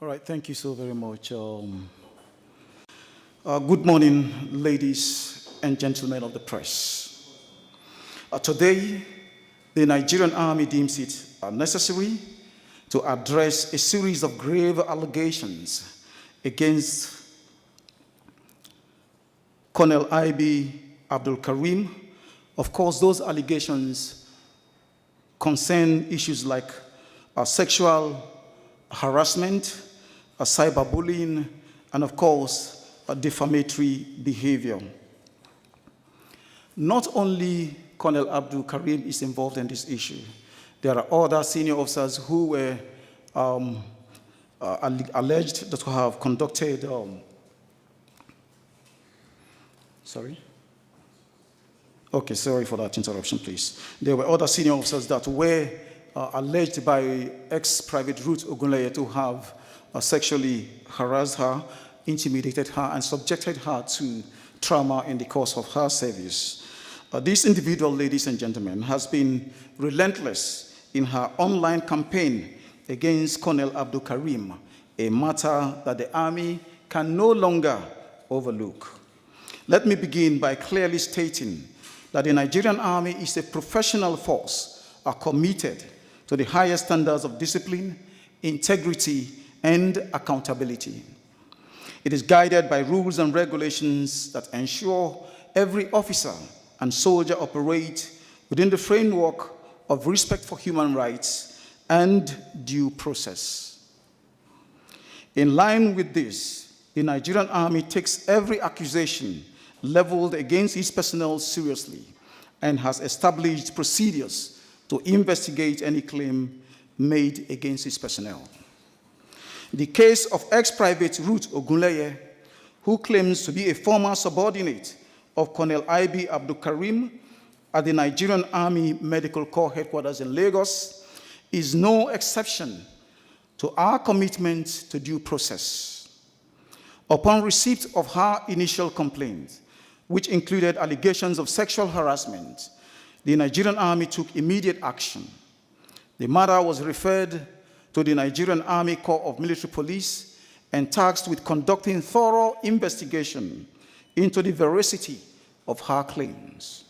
All right, thank you so very much. Good morning, ladies and gentlemen of the press. Today, the Nigerian Army deems it necessary to address a series of grave allegations against Colonel I.B. Abdul Kareem. Of course, those allegations concern issues like sexual harassment, cyberbullying, and of course, defamatory behavior. Not only Colonel Abdul Kareem is involved in this issue, there are other senior officers who were alleged to have conducted, sorry for that interruption, please. There were other senior officers that were alleged by ex-Private Ruth to have sexually harassed her, intimidated her, and subjected her to trauma in the course of her service. This individual, ladies and gentlemen, has been relentless in her online campaign against Colonel Abdul Kareem, a matter that the Army can no longer overlook. Let me begin by clearly stating that the Nigerian Army is a professional force committed to the highest standards of discipline, integrity, and accountability. It is guided by rules and regulations that ensure every officer and soldier operate within the framework of respect for human rights and due process. In line with this, the Nigerian Army takes every accusation leveled against its personnel seriously and has established procedures to investigate any claim made against its personnel. The case of ex-Private Ruth, who claims to be a former subordinate of Colonel I.B. Abdul Kareem at the Nigerian Army Medical Corps headquarters in Lagos, is no exception to our commitment to due process. Upon receipt of her initial complaint, which included allegations of sexual harassment, the Nigerian Army took immediate action. The matter was referred to the Nigerian Army Corps of Military Police and tasked with conducting thorough investigation into the veracity of her claims.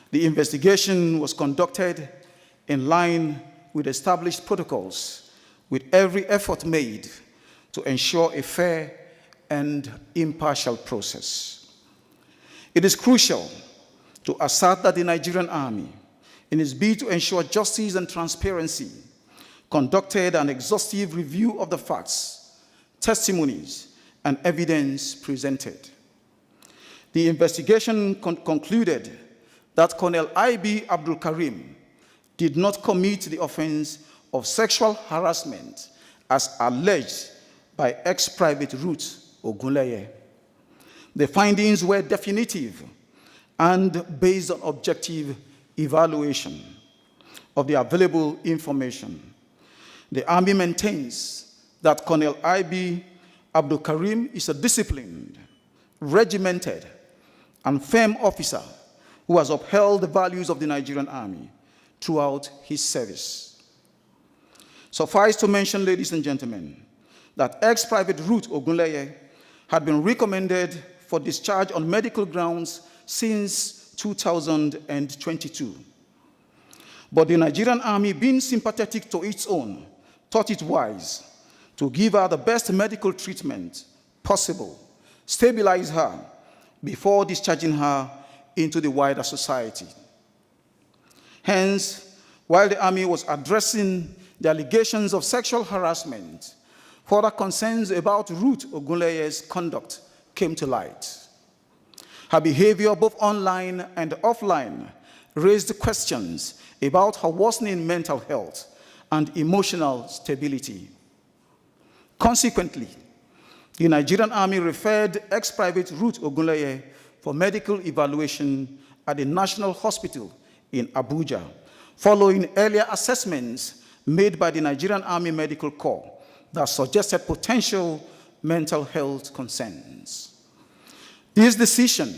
The investigation was conducted in line with established protocols, with every effort made to ensure a fair and impartial process. It is crucial to assert that the Nigerian Army, in its bid to ensure justice and transparency, conducted an exhaustive review of the facts, testimonies, and evidence presented. The investigation concluded that Colonel I.B. Abdul Kareem did not commit the offense of sexual harassment as alleged by ex-Private Ruth Ogunleye. The findings were definitive and based on objective evaluation of the available information. The Army maintains that Colonel I.B. Abdul Kareem is a disciplined, regimented, and firm officer who has upheld the values of the Nigerian Army throughout his service. Suffice to mention, ladies and gentlemen, that ex-Private Ruth Ogunleye had been recommended for discharge on medical grounds since 2022. But the Nigerian Army, being sympathetic to its own, thought it wise to give her the best medical treatment possible, stabilize her before discharging her into the wider society. Hence, while the Army was addressing the allegations of sexual harassment, further concerns about Ruth Ogunleye's conduct came to light. Her behavior, both online and offline, raised questions about her worsening mental health and emotional stability. Consequently, the Nigerian Army referred ex-Private Ruth Ogunleye for medical evaluation at the National Hospital in Abuja, following earlier assessments made by the Nigerian Army Medical Corps that suggested potential mental health concerns. This decision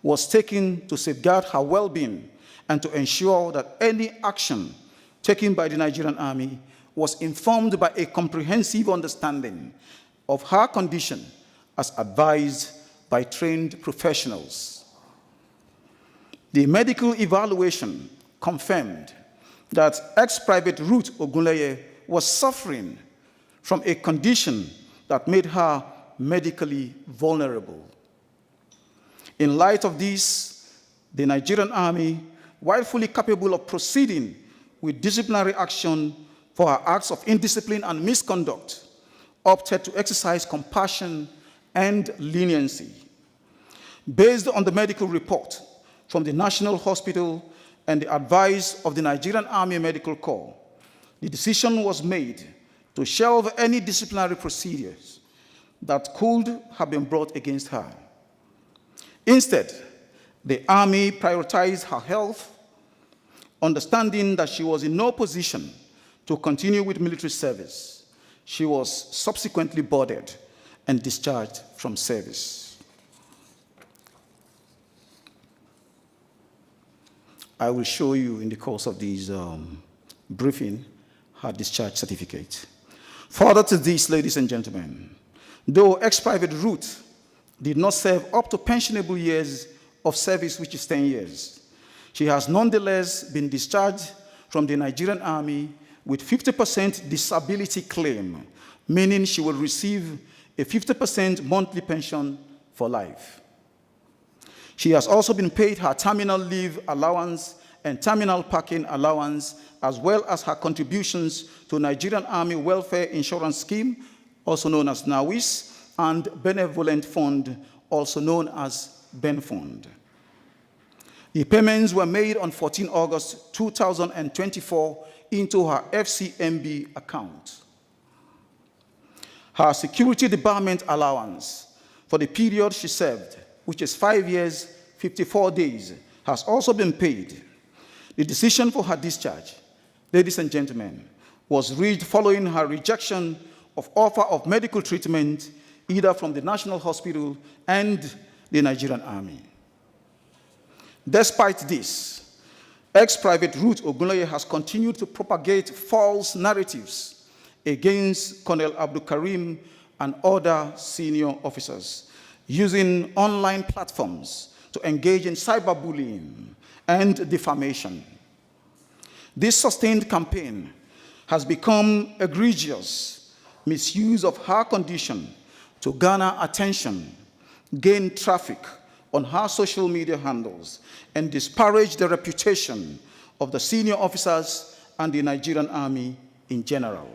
was taken to safeguard her well-being and to ensure that any action taken by the Nigerian Army was informed by a comprehensive understanding of her condition as advised by trained professionals. The medical evaluation confirmed that ex-Private Ruth Ogunleye was suffering from a condition that made her medically vulnerable. In light of this, the Nigerian Army, while fully capable of proceeding with disciplinary action for her acts of indiscipline and misconduct, opted to exercise compassion and leniency. Based on the medical report from the National Hospital and the advice of the Nigerian Army Medical Corps, the decision was made to shelve any disciplinary procedures that could have been brought against her. Instead, the Army prioritized her health, understanding that she was in no position to continue with military service. She was subsequently boarded and discharged from service. I will show you in the course of this briefing her discharge certificate. Further to this, ladies and gentlemen, though ex-Private Ruth did not serve up to pensionable years of service, which is 10 years, she has nonetheless been discharged from the Nigerian Army with 50% disability claim, meaning she will receive a 50% monthly pension for life. She has also been paid her terminal leave allowance and terminal parking allowance, as well as her contributions to Nigerian Army Welfare Insurance Scheme, also known as NAWIS, and Benevolent Fund, also known as BenFund. The payments were made on 14 August 2024 into her FCMB account. Her security debarment allowance for the period she served, which is 5 years, 54 days, has also been paid. The decision for her discharge, ladies and gentlemen, was reached following her rejection of offer of medical treatment either from the National Hospital and the Nigerian Army. Despite this, ex-Private Ruth Ogunleye has continued to propagate false narratives against Colonel Abdul Kareem and other senior officers, using online platforms to engage in cyberbullying and defamation. This sustained campaign has become egregious misuse of her condition to garner attention, gain traffic on her social media handles, and disparage the reputation of the senior officers and the Nigerian Army in general.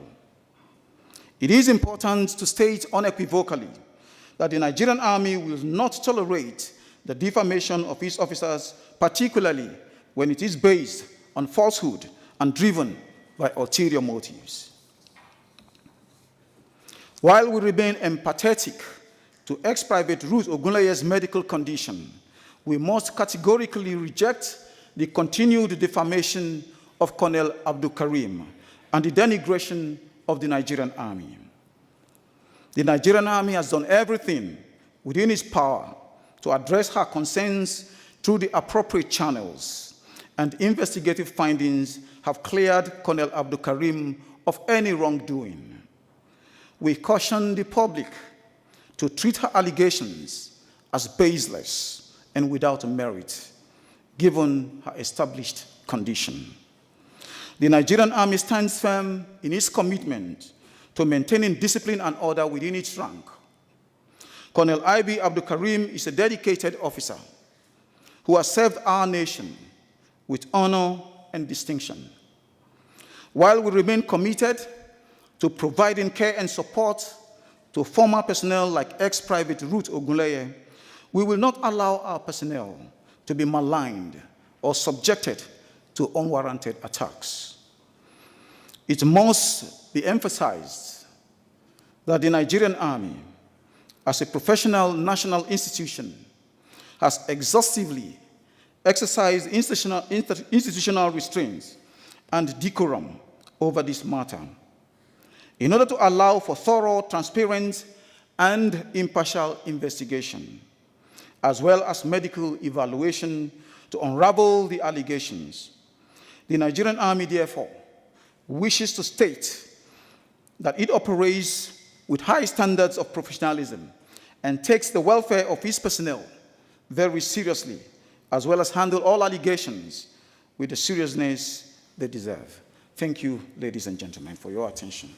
It is important to state unequivocally that the Nigerian Army will not tolerate the defamation of its officers, particularly when it is based on falsehood and driven by ulterior motives. While we remain empathetic to ex-Private Ruth Ogunleye's medical condition, we must categorically reject the continued defamation of Colonel Abdul Kareem and the denigration of the Nigerian Army. The Nigerian Army has done everything within its power to address her concerns through the appropriate channels, and investigative findings have cleared Colonel Abdul Kareem of any wrongdoing. We caution the public to treat her allegations as baseless and without merit, given her established condition. The Nigerian Army stands firm in its commitment to maintaining discipline and order within its rank. Colonel I.B. Abdul Kareem is a dedicated officer who has served our nation with honor and distinction. While we remain committed to providing care and support to former personnel like ex-Private Ruth Ogunleye, we will not allow our personnel to be maligned or subjected to unwarranted attacks. It must be emphasized that the Nigerian Army, as a professional national institution, has exhaustively exercised institutional restraints and decorum over this matter in order to allow for thorough, transparent, and impartial investigation, as well as medical evaluation to unravel the allegations. The Nigerian Army, therefore, wishes to state that it operates with high standards of professionalism and takes the welfare of its personnel very seriously, as well as handle all allegations with the seriousness they deserve. Thank you, ladies and gentlemen, for your attention.